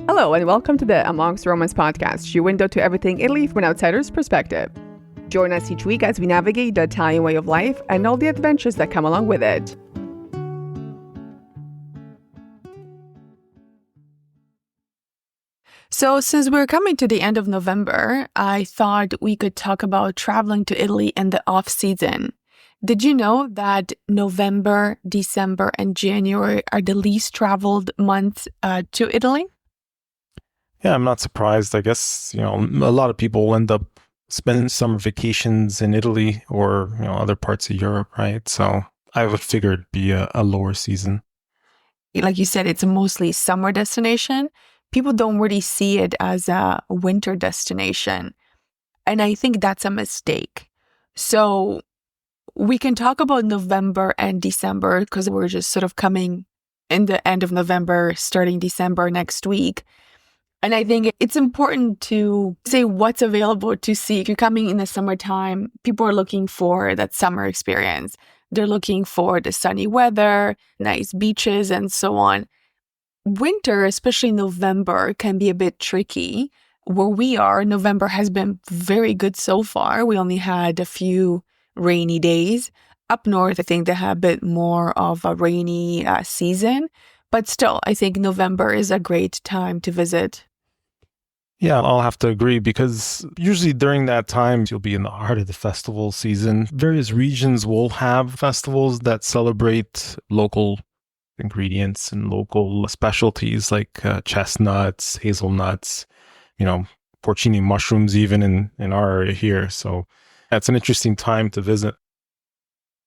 Hello, and welcome to the Amongst Romance podcast, your window to everything Italy from an outsider's perspective. Join us each week as we navigate the Italian way of life and all the adventures that come along with it. So, since we're coming to the end of November, I thought we could talk about traveling to Italy in the off-season. Did you know that November, December, and January are the least traveled months to Italy? Yeah, I'm not surprised. I guess, a lot of people end up spending summer vacations in Italy or, other parts of Europe, right? So I would figure it'd be a lower season. Like you said, it's a mostly summer destination. People don't really see it as a winter destination. And I think that's a mistake. So we can talk about November and December because we're just sort of coming in the end of November, starting December next week. And I think it's important to say what's available to see. If you're coming in the summertime, people are looking for that summer experience. They're looking for the sunny weather, nice beaches, and so on. Winter, especially November, can be a bit tricky. Where we are, November has been very good so far. We only had a few rainy days. Up north, I think they have a bit more of a rainy season. But still, I think November is a great time to visit. Yeah, I'll have to agree because usually during that time, you'll be in the heart of the festival season. Various regions will have festivals that celebrate local ingredients and local specialties like chestnuts, hazelnuts, porcini mushrooms, even in our area here. So that's an interesting time to visit.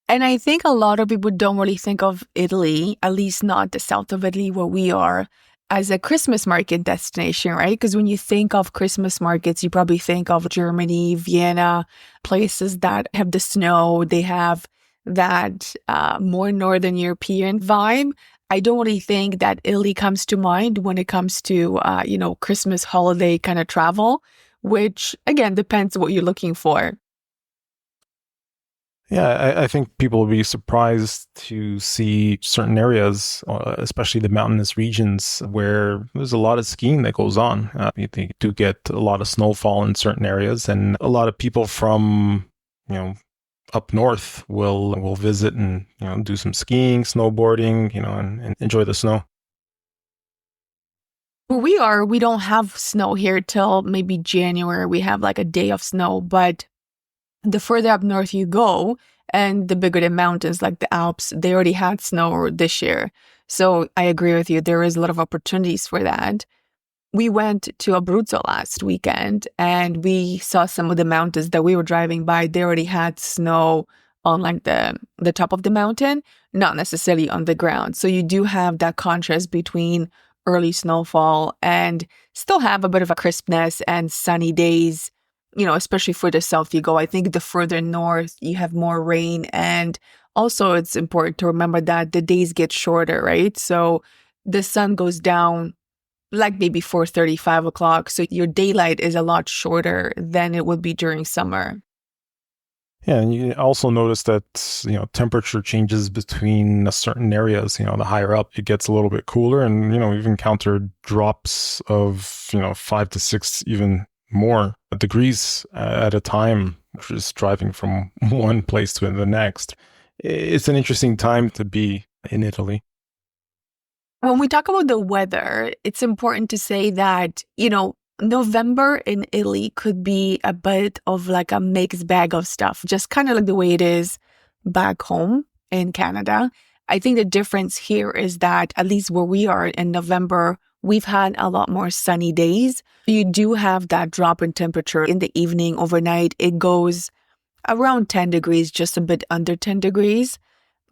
And I think a lot of people don't really think of Italy, at least not the south of Italy where we are, as a Christmas market destination, right? Because when you think of Christmas markets, you probably think of Germany, Vienna, places that have the snow. They have that more Northern European vibe. I don't really think that Italy comes to mind when it comes to, Christmas holiday kind of travel, which, again, depends what you're looking for. Yeah, I think people will be surprised to see certain areas, especially the mountainous regions, where there's a lot of skiing that goes on. You do get a lot of snowfall in certain areas, and a lot of people from, up north will visit and, do some skiing, snowboarding, and enjoy the snow. Where we don't have snow here till maybe January. We have like a day of snow, but the further up north you go and the bigger the mountains like the Alps, they already had snow this year. So I agree with you. There is a lot of opportunities for that. We went to Abruzzo last weekend and we saw some of the mountains that we were driving by. They already had snow on like the top of the mountain, not necessarily on the ground. So you do have that contrast between early snowfall and still have a bit of a crispness and sunny days. Especially for the south you go. I think the further north, you have more rain. And also it's important to remember that the days get shorter, right? So the sun goes down like maybe 4:30, 5 o'clock. So your daylight is a lot shorter than it would be during summer. Yeah, and you also notice that, temperature changes between certain areas. The higher up it gets a little bit cooler. And, we've encountered drops of, 5 to 6, even more degrees at a time, just driving from one place to the next. It's an interesting time to be in Italy. When we talk about the weather, it's important to say that, November in Italy could be a bit of like a mixed bag of stuff, just kind of like the way it is back home in Canada. I think the difference here is that at least where we are in November, we've had a lot more sunny days. You do have that drop in temperature in the evening, overnight. It goes around 10 degrees, just a bit under 10 degrees.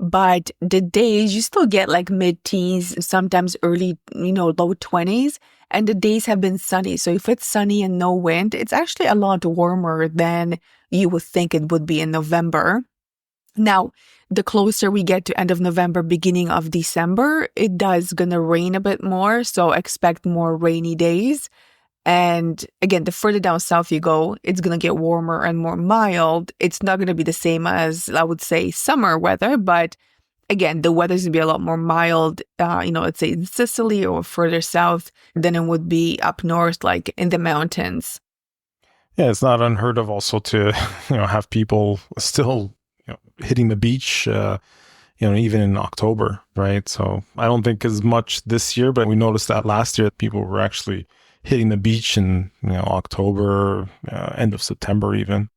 But the days, you still get like mid-teens, sometimes early, low 20s. And the days have been sunny. So if it's sunny and no wind, it's actually a lot warmer than you would think it would be in November. Now, the closer we get to end of November, beginning of December, it does gonna rain a bit more. So expect more rainy days. And again, the further down south you go, it's going to get warmer and more mild. It's not going to be the same as, I would say, summer weather, but again, the weather's going to be a lot more mild, let's say in Sicily or further south than it would be up north, like in the mountains. Yeah, it's not unheard of also to, have people still, hitting the beach, even in October, right? So I don't think as much this year, but we noticed that last year people were actually hitting the beach in, October, end of September even.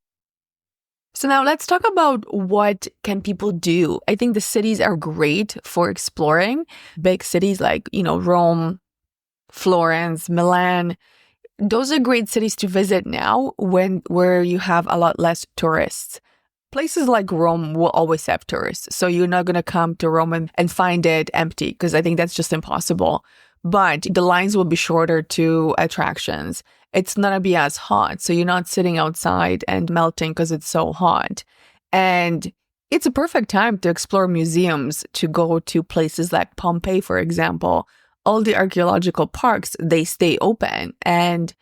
So now let's talk about what can people do. I think the cities are great for exploring. Big cities like, Rome, Florence, Milan. Those are great cities to visit now where you have a lot less tourists. Places like Rome will always have tourists. So you're not going to come to Rome and find it empty, because I think that's just impossible. But the lines will be shorter to attractions. It's not going to be as hot. So you're not sitting outside and melting because it's so hot. And it's a perfect time to explore museums, to go to places like Pompeii, for example. All the archaeological parks, they stay open. And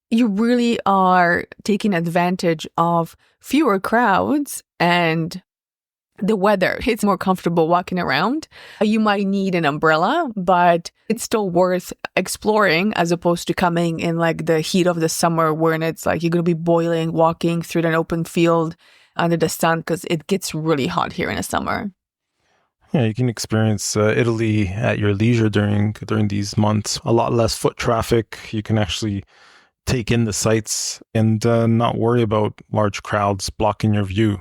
you really are taking advantage of fewer crowds and the weather. It's more comfortable walking around. You might need an umbrella, but it's still worth exploring as opposed to coming in like the heat of the summer when it's like you're going to be boiling, walking through an open field under the sun, because it gets really hot here in the summer. Yeah, you can experience Italy at your leisure during these months. A lot less foot traffic. You can actually take in the sights and not worry about large crowds blocking your view.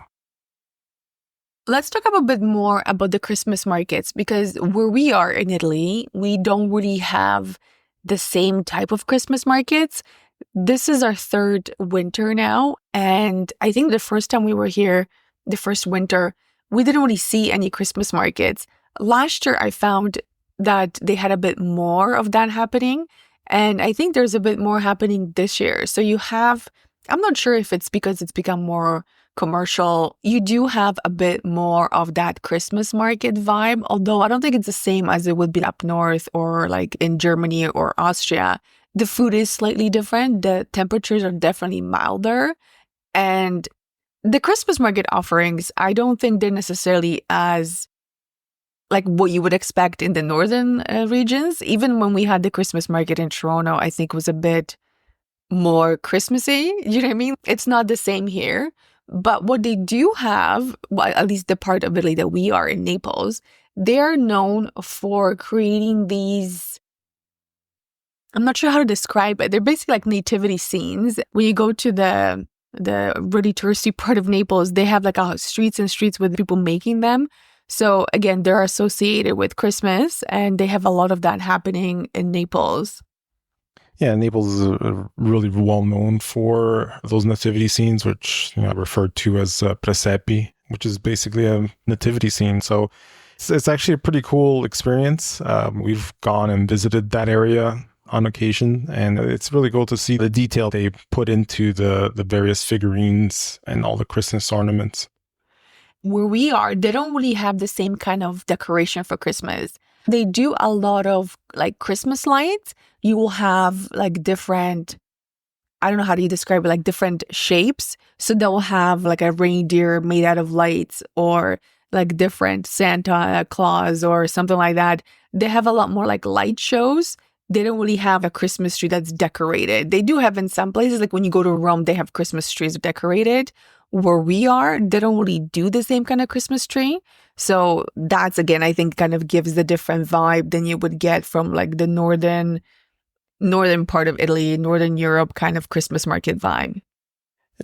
Let's talk a bit more about the Christmas markets, because where we are in Italy, we don't really have the same type of Christmas markets. This is our third winter now. And I think the first time we were here, the first winter, we didn't really see any Christmas markets. Last year, I found that they had a bit more of that happening. And I think there's a bit more happening this year. So I'm not sure if it's because it's become more commercial. You do have a bit more of that Christmas market vibe, although I don't think it's the same as it would be up north or like in Germany or Austria. The food is slightly different. The temperatures are definitely milder. And the Christmas market offerings, I don't think they're necessarily as like what you would expect in the northern regions. Even when we had the Christmas market in Toronto, I think was a bit more Christmassy. You know what I mean? It's not the same here. But what they do have, well, at least the part of Italy that we are in, Naples, they're known for creating these, I'm not sure how to describe it. They're basically like nativity scenes. When you go to the really touristy part of Naples, they have like streets and streets with people making them. So again, they're associated with Christmas, and they have a lot of that happening in Naples. Yeah, Naples is really well known for those nativity scenes, which referred to as presepi, which is basically a nativity scene. So it's actually a pretty cool experience. We've gone and visited that area on occasion, and it's really cool to see the detail they put into the various figurines and all the Christmas ornaments. Where we are, they don't really have the same kind of decoration for Christmas. They do a lot of like Christmas lights. You will have like different, I don't know how do you describe it, like different shapes. So they'll have like a reindeer made out of lights, or like different Santa Claus or something like that. They have a lot more like light shows. They don't really have a Christmas tree that's decorated. They do have in some places, like when you go to Rome, they have Christmas trees decorated. Where we are, they don't really do the same kind of Christmas tree. So that's, again, I think kind of gives the different vibe than you would get from like the northern part of Italy, Northern Europe kind of Christmas market vibe.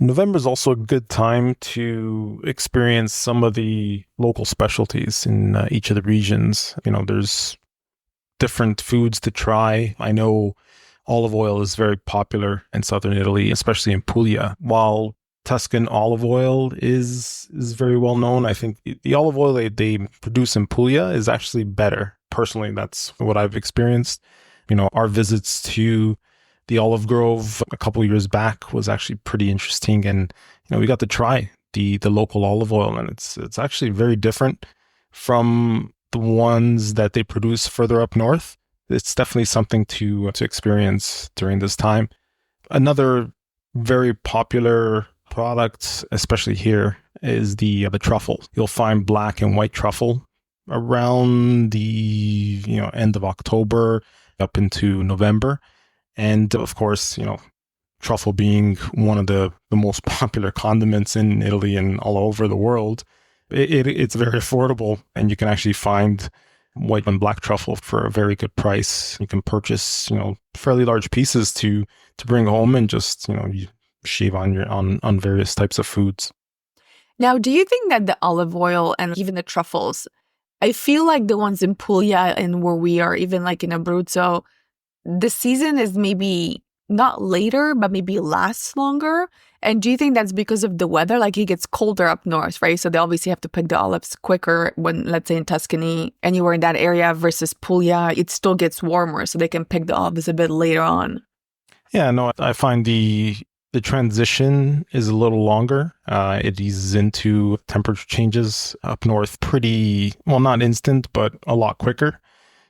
November is also a good time to experience some of the local specialties in each of the regions. There's different foods to try. I know olive oil is very popular in southern Italy, especially in Puglia, while Tuscan olive oil is very well known. I think the olive oil they produce in Puglia is actually better. Personally, that's what I've experienced. Our visits to the olive grove a couple of years back was actually pretty interesting, and we got to try the local olive oil, and it's actually very different from the ones that they produce further up north. It's definitely something to experience during this time. Another very popular product, especially here, is the truffle. You'll find black and white truffle around the end of October up into November. And of course, truffle being one of the most popular condiments in Italy and all over the world, it's very affordable, and you can actually find white and black truffle for a very good price. You can purchase, fairly large pieces to bring home and just, you shave on various types of foods. Now, do you think that the olive oil and even the truffles, I feel like the ones in Puglia and where we are, even like in Abruzzo, the season is maybe not later, but maybe lasts longer? And do you think that's because of the weather? Like it gets colder up north, right? So they obviously have to pick the olives quicker when, let's say in Tuscany, anywhere in that area versus Puglia, it still gets warmer. So they can pick the olives a bit later on. Yeah, no, I find the transition is a little longer. It eases into temperature changes up north pretty, well, not instant, but a lot quicker.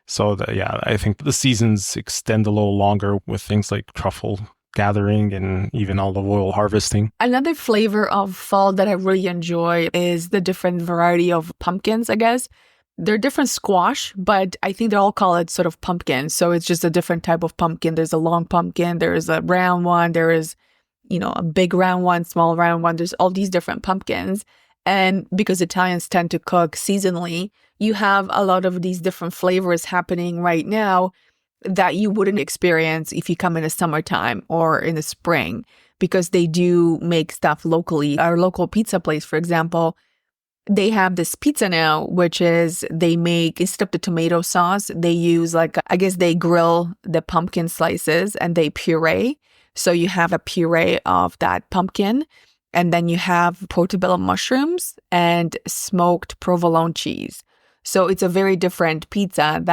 So I think the seasons extend a little longer with things like truffle gathering and even olive oil harvesting. Another flavor of fall that I really enjoy is the different variety of pumpkins, I guess. They're different squash, but I think they all call it sort of pumpkin. So it's just a different type of pumpkin. There's a long pumpkin, there is a round one, there is, a big round one, small round one. There's all these different pumpkins. And because Italians tend to cook seasonally, you have a lot of these different flavors happening right now that you wouldn't experience if you come in the summertime or in the spring, because they do make stuff locally. Our local pizza place, for example, they have this pizza now, which is they make, instead of the tomato sauce, they use they grill the pumpkin slices and they puree. So you have a puree of that pumpkin. And then you have portobello mushrooms and smoked provolone cheese. So it's a very different pizza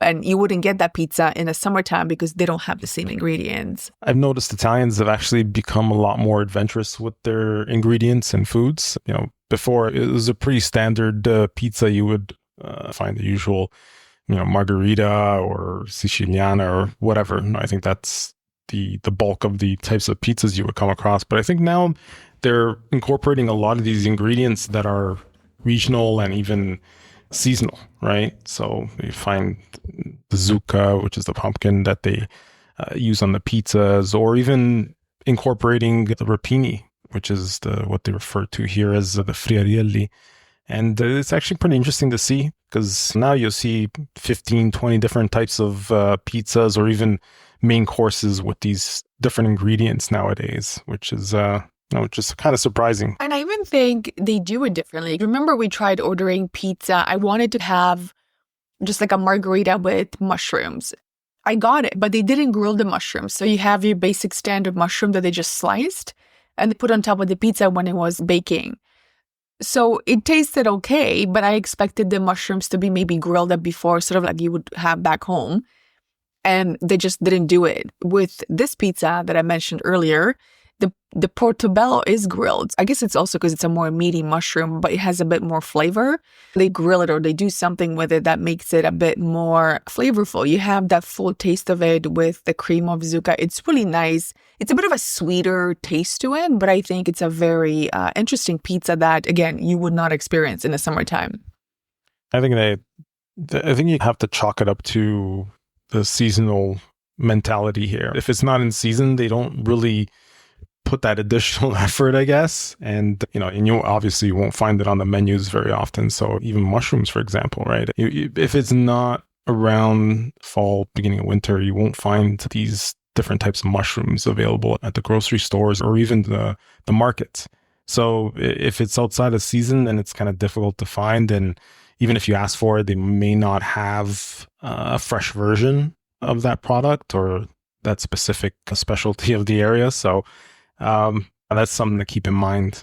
and you wouldn't get that pizza in the summertime because they don't have the same ingredients. I've noticed Italians have actually become a lot more adventurous with their ingredients and foods. Before it was a pretty standard pizza. You would find the usual, margherita or siciliana or whatever. I think that's the bulk of the types of pizzas you would come across. But I think now they're incorporating a lot of these ingredients that are regional and even seasonal, right? So you find the zucca, which is the pumpkin that they use on the pizzas, or even incorporating the rapini, which is what they refer to here as the friarielli. And it's actually pretty interesting to see, because now you'll see 15, 20 different types of pizzas or even main courses with these different ingredients nowadays, which is just kind of surprising. And I even think they do it differently. Remember, we tried ordering pizza. I wanted to have just like a margherita with mushrooms. I got it, but they didn't grill the mushrooms. So you have your basic standard mushroom that they just sliced and they put on top of the pizza when it was baking. So it tasted okay, but I expected the mushrooms to be maybe grilled up before, sort of like you would have back home. And they just didn't do it. With this pizza that I mentioned earlier, the portobello is grilled. I guess it's also because it's a more meaty mushroom, but it has a bit more flavor. They grill it or they do something with it that makes it a bit more flavorful. You have that full taste of it with the cream of zucca. It's really nice. It's a bit of a sweeter taste to it, but I think it's a very interesting pizza that, again, you would not experience in the summertime. I think you have to chalk it up to the seasonal mentality here. If it's not in season, they don't really put that additional effort, I guess. And, you obviously won't find it on the menus very often. So even mushrooms, for example, right? If it's not around fall, beginning of winter, you won't find these different types of mushrooms available at the grocery stores or even the markets. So if it's outside of season, then it's kind of difficult to find. And even if you ask for it, they may not have a fresh version of that product or that specific specialty of the area. So that's something to keep in mind.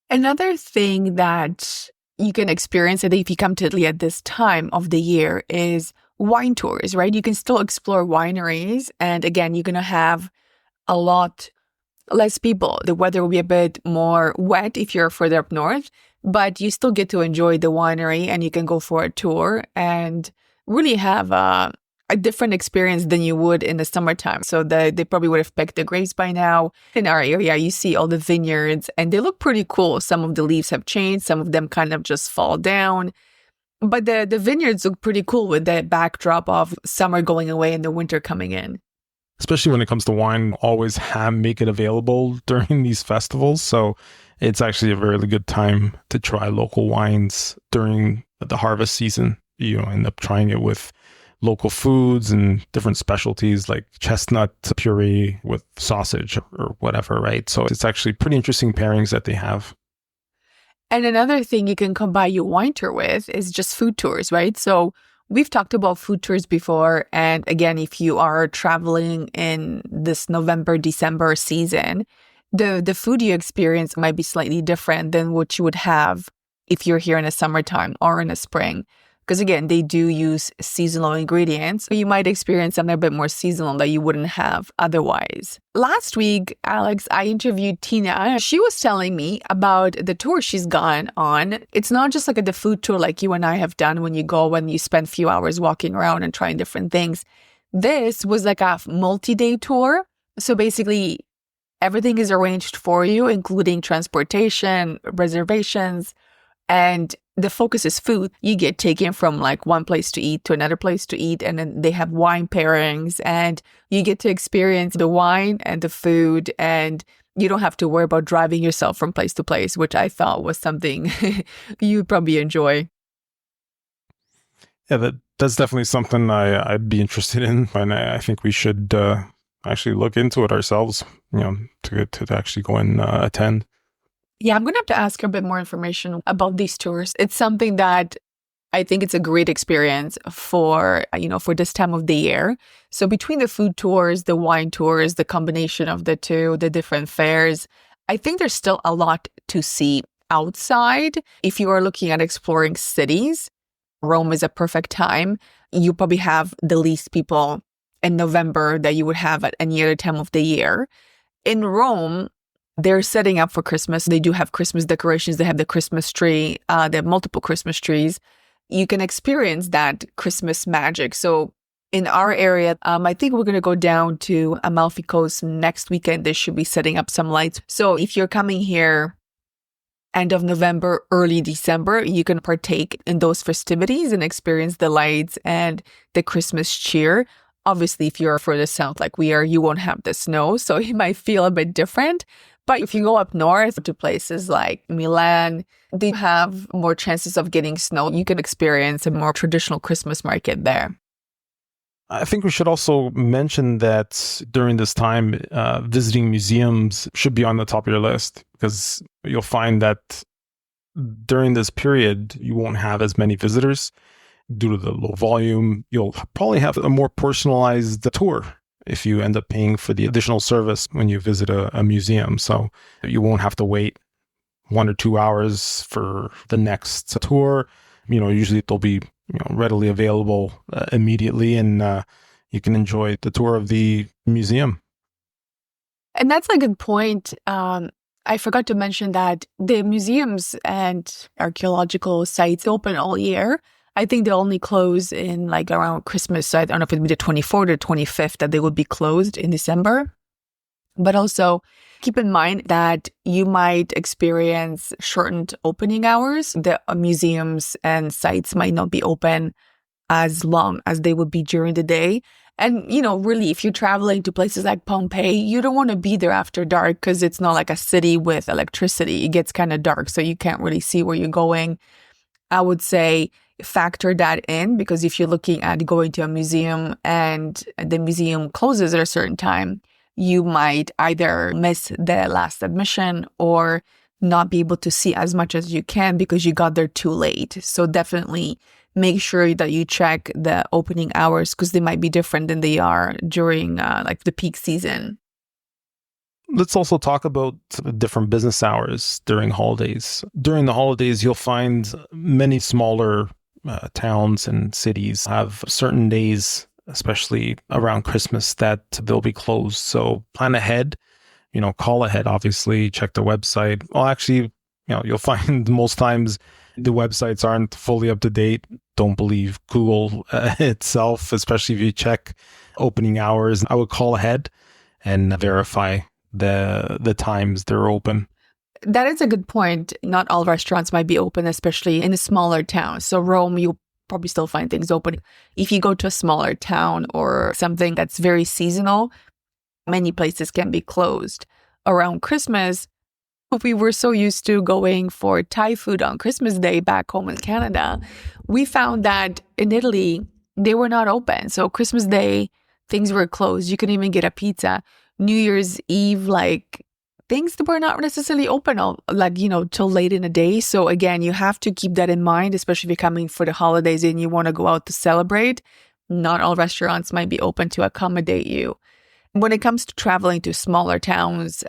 Another thing that you can experience, I think, if you come to Italy at this time of the year is wine tours, right? You can still explore wineries. And again, you're going to have a lot less people. The weather will be a bit more wet if you're further up north, but you still get to enjoy the winery and you can go for a tour and really have a a different experience than you would in the summertime. So they probably would have picked the grapes by now. In our area, you see all the vineyards and they look pretty cool. Some of the leaves have changed. Some of them kind of just fall down. But the vineyards look pretty cool with the backdrop of summer going away and the winter coming in. Especially when it comes to wine, always make it available during these festivals. So it's actually a really good time to try local wines during the harvest season. You end up trying it with local foods and different specialties like chestnut puree with sausage or whatever, right? So it's actually pretty interesting pairings that they have. And another thing you can combine your wine tour with is just food tours, right? So we've talked about food tours before. And again, if you are traveling in this November, December season, the food you experience might be slightly different than what you would have if you're here in the summertime or in the spring. Because again, they do use seasonal ingredients. You might experience something a bit more seasonal that you wouldn't have otherwise. Last week, Alex, I interviewed Tina. She was telling me about the tour she's gone on. It's not just like the food tour like you and I have done when you spend a few hours walking around and trying different things. This was like a multi-day tour. So basically, everything is arranged for you, including transportation, reservations, and the focus is food. You get taken from like one place to eat to another place to eat, and then they have wine pairings, and you get to experience the wine and the food, and you don't have to worry about driving yourself from place to place, which I thought was something you'd probably enjoy. Yeah, that's definitely something I'd be interested in, and I think we should actually look into it ourselves, to actually go and attend. Yeah, I'm going to have to ask her a bit more information about these tours. It's something that I think it's a great experience for this time of the year. So between the food tours, the wine tours, the combination of the two, the different fairs, I think there's still a lot to see outside. If you are looking at exploring cities, Rome is a perfect time. You probably have the least people in November that you would have at any other time of the year. In Rome, they're setting up for Christmas. They do have Christmas decorations. They have the Christmas tree. They have multiple Christmas trees. You can experience that Christmas magic. So in our area, I think we're going to go down to Amalfi Coast next weekend. They should be setting up some lights. So if you're coming here end of November, early December, you can partake in those festivities and experience the lights and the Christmas cheer. Obviously, if you're further south like we are, you won't have the snow, so it might feel a bit different. But if you go up north to places like Milan, they have more chances of getting snow. You can experience a more traditional Christmas market there. I think we should also mention that during this time, visiting museums should be on the top of your list, because you'll find that during this period, you won't have as many visitors due to the low volume. You'll probably have a more personalized tour if you end up paying for the additional service when you visit a museum. So you won't have to wait 1 or 2 hours for the next tour. Usually they'll be readily available immediately, and you can enjoy the tour of the museum. And that's a good point. I forgot to mention that the museums and archaeological sites open all year. I think they only close in like around Christmas. So I don't know if it'd be the 24th or 25th that they would be closed in December. But also keep in mind that you might experience shortened opening hours. The museums and sites might not be open as long as they would be during the day. And, really, if you're traveling to places like Pompeii, you don't want to be there after dark because it's not like a city with electricity. It gets kind of dark, so you can't really see where you're going. I would say factor that in, because if you're looking at going to a museum and the museum closes at a certain time, you might either miss the last admission or not be able to see as much as you can because you got there too late. So definitely make sure that you check the opening hours, because they might be different than they are during like the peak season. Let's also talk about different business hours during holidays. During the holidays, you'll find many smaller towns and cities have certain days, especially around Christmas, that they'll be closed. So plan ahead, call ahead, obviously, check the website. Well, actually, you'll find most times The websites aren't fully up to date. Don't believe Google itself, especially if you check opening hours. I would call ahead and verify the times they're open. That is a good point. Not all restaurants might be open, especially in a smaller town. So Rome, you probably still find things open. If you go to a smaller town or something that's very seasonal, many places can be closed. Around Christmas, we were so used to going for Thai food on Christmas Day back home in Canada. We found that in Italy, they were not open. So Christmas Day, things were closed. You couldn't even get a pizza. New Year's Eve, like things were not necessarily open, till late in the day. So again, you have to keep that in mind, especially if you're coming for the holidays and you want to go out to celebrate. Not all restaurants might be open to accommodate you. When it comes to traveling to smaller towns,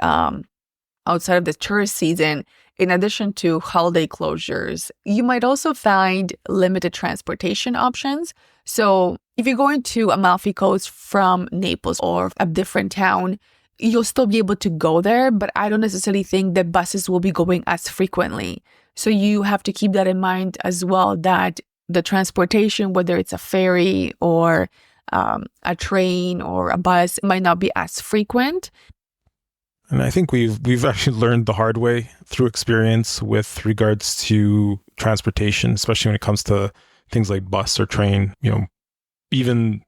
outside of the tourist season, in addition to holiday closures, you might also find limited transportation options. So if you're going to Amalfi Coast from Naples or a different town, you'll still be able to go there, but I don't necessarily think that buses will be going as frequently. So you have to keep that in mind as well, that the transportation, whether it's a ferry or a train or a bus, might not be as frequent. And I think we've actually learned the hard way through experience with regards to transportation, especially when it comes to things like bus or train. Even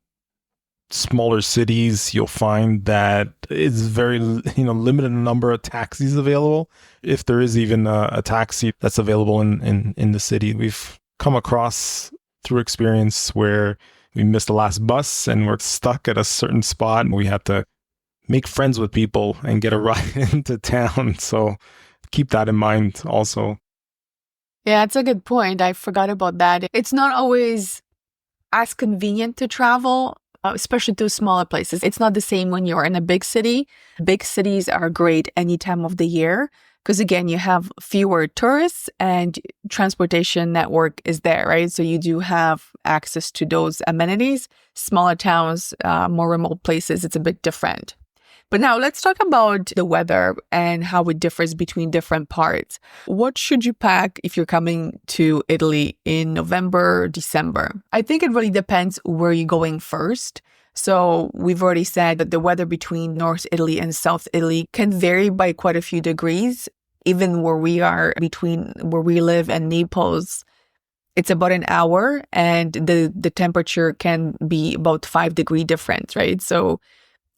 smaller cities, you'll find that it's very limited number of taxis available. If there is even a taxi that's available in the city, we've come across through experience where we missed the last bus and we're stuck at a certain spot and we had to make friends with people and get a ride into town. So keep that in mind also. Yeah, it's a good point. I forgot about that. It's not always as convenient to travel, especially to smaller places. It's not the same when you're in a big city. Big cities are great any time of the year because, again, you have fewer tourists and transportation network is there, right? So you do have access to those amenities. Smaller towns, more remote places, it's a bit different. But now let's talk about the weather and how it differs between different parts. What should you pack if you're coming to Italy in November, December? I think it really depends where you're going first. So we've already said that the weather between North Italy and South Italy can vary by quite a few degrees. Even where we are, between where we live and Naples, it's about an hour and the temperature can be about 5-degree difference, right? So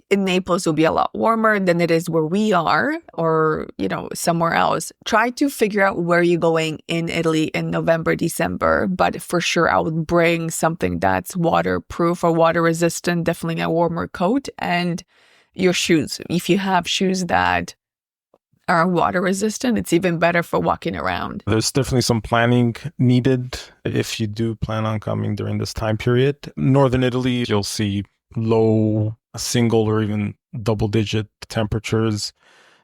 in Naples, it'll be a lot warmer than it is where we are or, somewhere else. Try to figure out where you're going in Italy in November, December. But for sure, I would bring something that's waterproof or water resistant, definitely a warmer coat and your shoes. If you have shoes that are water resistant, it's even better for walking around. There's definitely some planning needed if you do plan on coming during this time period. Northern Italy, you'll see low single or even double-digit temperatures.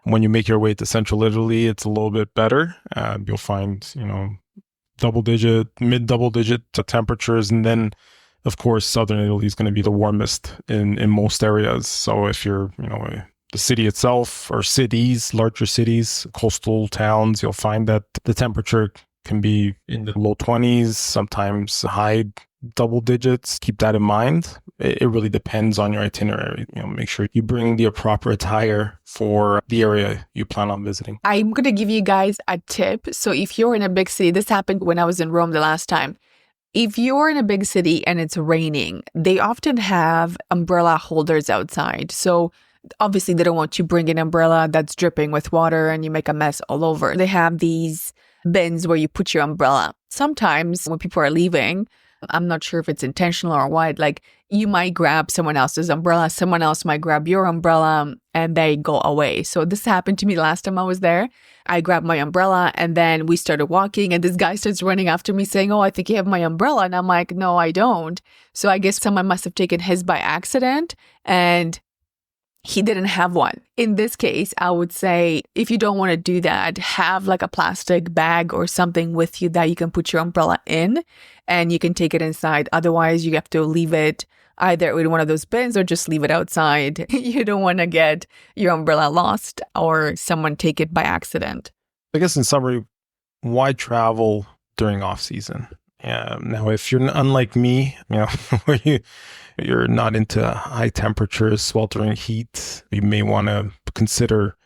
When you make your way to central Italy, it's a little bit better. You'll find, double-digit, mid-double-digit temperatures. And then, of course, southern Italy is going to be the warmest in most areas. So if you're, the city itself or cities, larger cities, coastal towns, you'll find that the temperature can be in the low 20s, sometimes high double digits. Keep that in mind. It really depends on your itinerary. Make sure you bring the proper attire for the area you plan on visiting. I'm going to give you guys a tip. So if you're in a big city, this happened when I was in Rome the last time. If you're in a big city and it's raining, they often have umbrella holders outside. So obviously they don't want you bring an umbrella that's dripping with water and you make a mess all over. They have these bins where you put your umbrella. Sometimes when people are leaving, I'm not sure if it's intentional or what, like you might grab someone else's umbrella, someone else might grab your umbrella and they go away. So this happened to me last time I was there. I grabbed my umbrella and then we started walking and this guy starts running after me saying, "Oh, I think you have my umbrella." And I'm like, "No, I don't." So I guess someone must have taken his by accident and he didn't have one. In this case, I would say if you don't want to do that, have like a plastic bag or something with you that you can put your umbrella in and you can take it inside. Otherwise, you have to leave it either in one of those bins or just leave it outside. You don't want to get your umbrella lost or someone take it by accident. I guess in summary, why travel during off season. Now, if you're unlike me, where you're not into high temperatures, sweltering heat, you may want to consider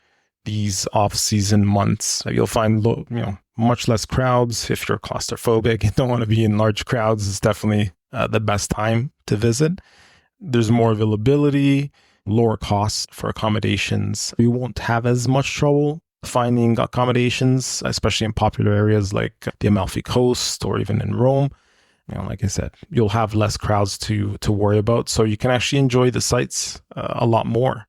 these off-season months. You'll find much less crowds. If you're claustrophobic and don't want to be in large crowds, it's definitely the best time to visit. There's more availability, lower costs for accommodations. You won't have as much trouble finding accommodations, especially in popular areas like the Amalfi Coast or even in Rome. Like I said, you'll have less crowds to worry about, so you can actually enjoy the sites a lot more.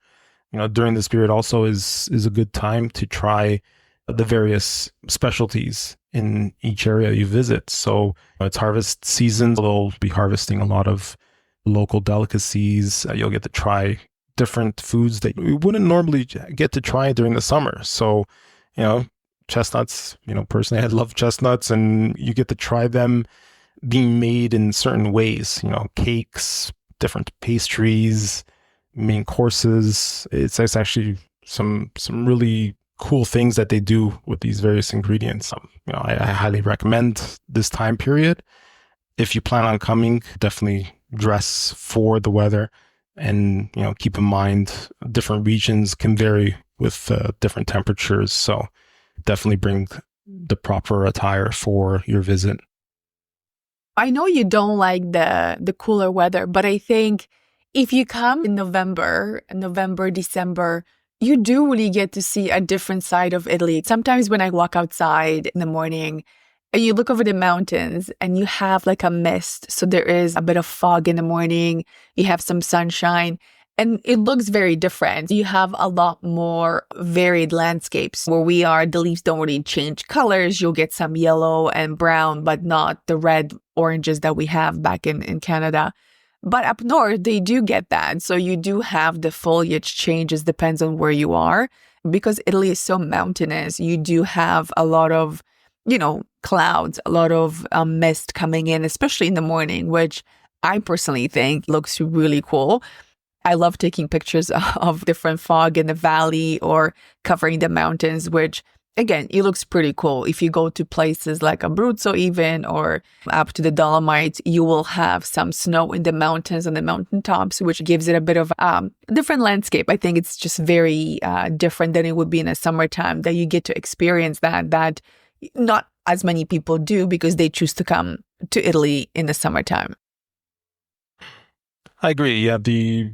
During this period also is a good time to try the various specialties in each area you visit. So it's harvest season. They'll be harvesting a lot of local delicacies. You'll get to try different foods that you wouldn't normally get to try during the summer. So, chestnuts, personally, I love chestnuts, and you get to try them being made in certain ways, cakes, different pastries, main courses. It's actually some really cool things that they do with these various ingredients. I highly recommend this time period. If you plan on coming, definitely dress for the weather, and keep in mind different regions can vary with different temperatures. So definitely bring the proper attire for your visit. I know you don't like the cooler weather, but I think if you come in November, December, you do really get to see a different side of Italy. Sometimes when I walk outside in the morning and you look over the mountains and you have like a mist, so there is a bit of fog in the morning, you have some sunshine, and it looks very different. You have a lot more varied landscapes. Where we are, the leaves don't really change colors. You'll get some yellow and brown, but not the red, oranges that we have back in Canada. But up north, they do get that. So you do have the foliage changes, depends on where you are. Because Italy is so mountainous, you do have a lot of, clouds, a lot of mist coming in, especially in the morning, which I personally think looks really cool. I love taking pictures of different fog in the valley or covering the mountains, which again, it looks pretty cool. If you go to places like Abruzzo even, or up to the Dolomites, you will have some snow in the mountains, on the mountaintops, which gives it a bit of different landscape. I think it's just very different than it would be in the summertime, that you get to experience that not as many people do because they choose to come to Italy in the summertime. I agree. Yeah, the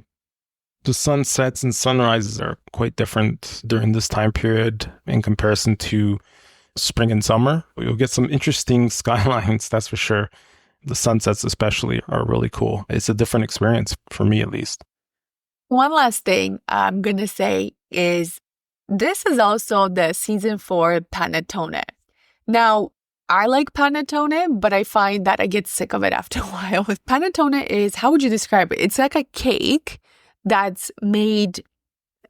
sunsets and sunrises are quite different during this time period in comparison to spring and summer. You'll get some interesting skylines, that's for sure. The sunsets especially are really cool. It's a different experience for me, at least. One last thing I'm going to say is this is also the season for panettone. Now, I like panettone, but I find that I get sick of it after a while. Panettone is, how would you describe it? It's like a cake that's made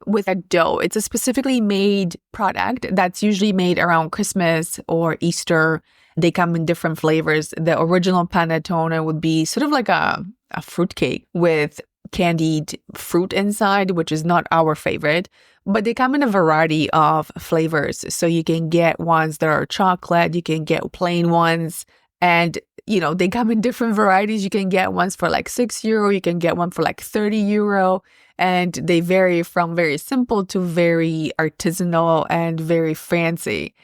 with a dough. It's a specifically made product that's usually made around Christmas or Easter. They come in different flavors. The original panettone would be sort of like a fruit cake with candied fruit inside, which is not our favorite, but they come in a variety of flavors. So you can get ones that are chocolate, you can get plain ones, and they come in different varieties. You can get ones for like €6, you can get one for like €30, and they vary from very simple to very artisanal and very fancy.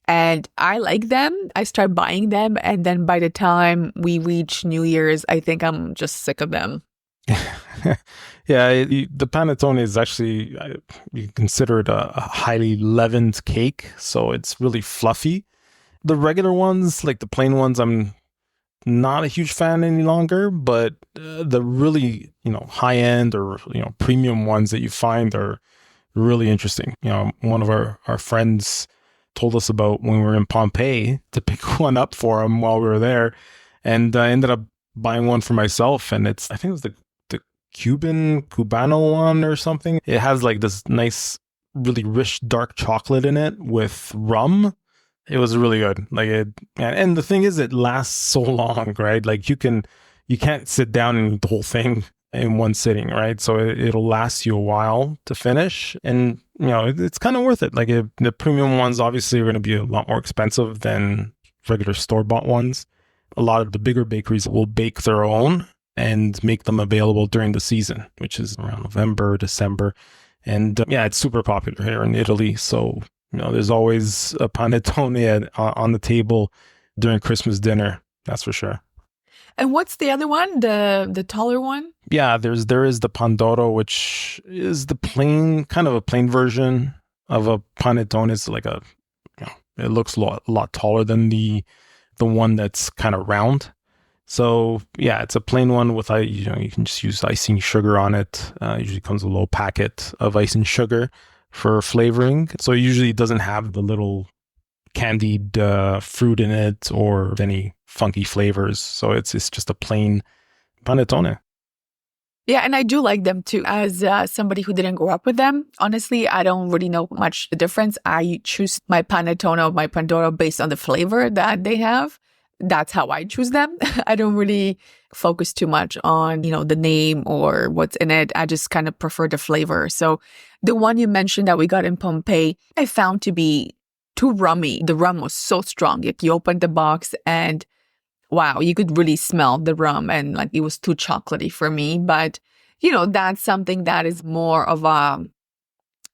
And I like them. I start buying them, and then by the time we reach New Year's, I think I'm just sick of them. Yeah, the panettone is actually, you consider it a highly leavened cake, so it's really fluffy. The regular ones, like the plain ones, I'm not a huge fan any longer, but the really, high end or, premium ones that you find are really interesting. One of our friends told us about when we were in Pompeii to pick one up for him while we were there. And I ended up buying one for myself. And I think it was the Cubano one or something. It has like this nice, really rich, dark chocolate in it with rum. It was really good. And the thing is, it lasts so long, right? Like you can't sit down and eat the whole thing in one sitting, right? So it'll last you a while to finish, and it's kind of worth it. The premium ones obviously are going to be a lot more expensive than regular store-bought ones. A lot of the bigger bakeries will bake their own and make them available during the season, which is around November, December. And yeah, it's super popular here in Italy. So, there's always a panettone on the table during Christmas dinner. That's for sure. And what's the other one? The taller one? Yeah, there is the pandoro, which is the kind of a plain version of a panettone. It's like it looks a lot taller than the one that's kind of round. So yeah, it's a plain one with you can just use icing sugar on it. Usually comes a little packet of icing sugar for flavoring. So usually it doesn't have the little candied fruit in it or any funky flavors. So it's just a plain panettone. Yeah, and I do like them too. As somebody who didn't grow up with them, honestly, I don't really know much the difference. I choose my panettone or my pandoro based on the flavor that they have. That's how I choose them. I don't really focus too much on, the name or what's in it. I just kind of prefer the flavor. So the one you mentioned that we got in Pompeii, I found to be too rummy. The rum was so strong. Like you opened the box and wow, you could really smell the rum and like it was too chocolatey for me. But, that's something that is more of a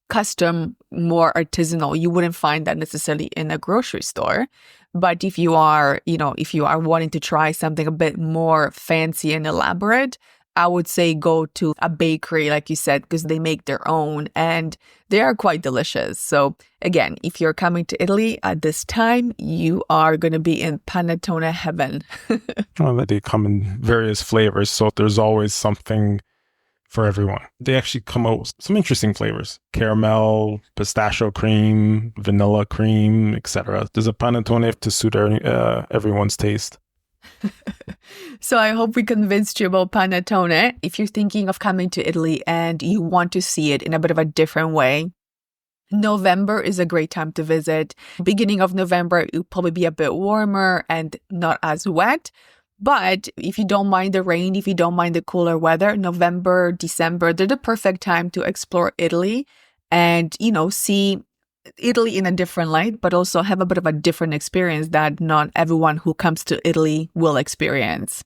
custom, more artisanal. You wouldn't find that necessarily in a grocery store. But if you are wanting to try something a bit more fancy and elaborate, I would say go to a bakery, like you said, because they make their own and they are quite delicious. So again, if you're coming to Italy at this time, you are going to be in panettone heaven. Well, they come in various flavors, so there's always something for everyone. They actually come out with some interesting flavors: caramel, pistachio cream, vanilla cream, etc. There's a panettone to suit everyone's taste. So I hope we convinced you about panettone. If you're thinking of coming to Italy and you want to see it in a bit of a different way, November is a great time to visit. Beginning of November, it will probably be a bit warmer and not as wet. But if you don't mind the rain, if you don't mind the cooler weather, November, December, they're the perfect time to explore Italy and, see Italy in a different light, but also have a bit of a different experience that not everyone who comes to Italy will experience.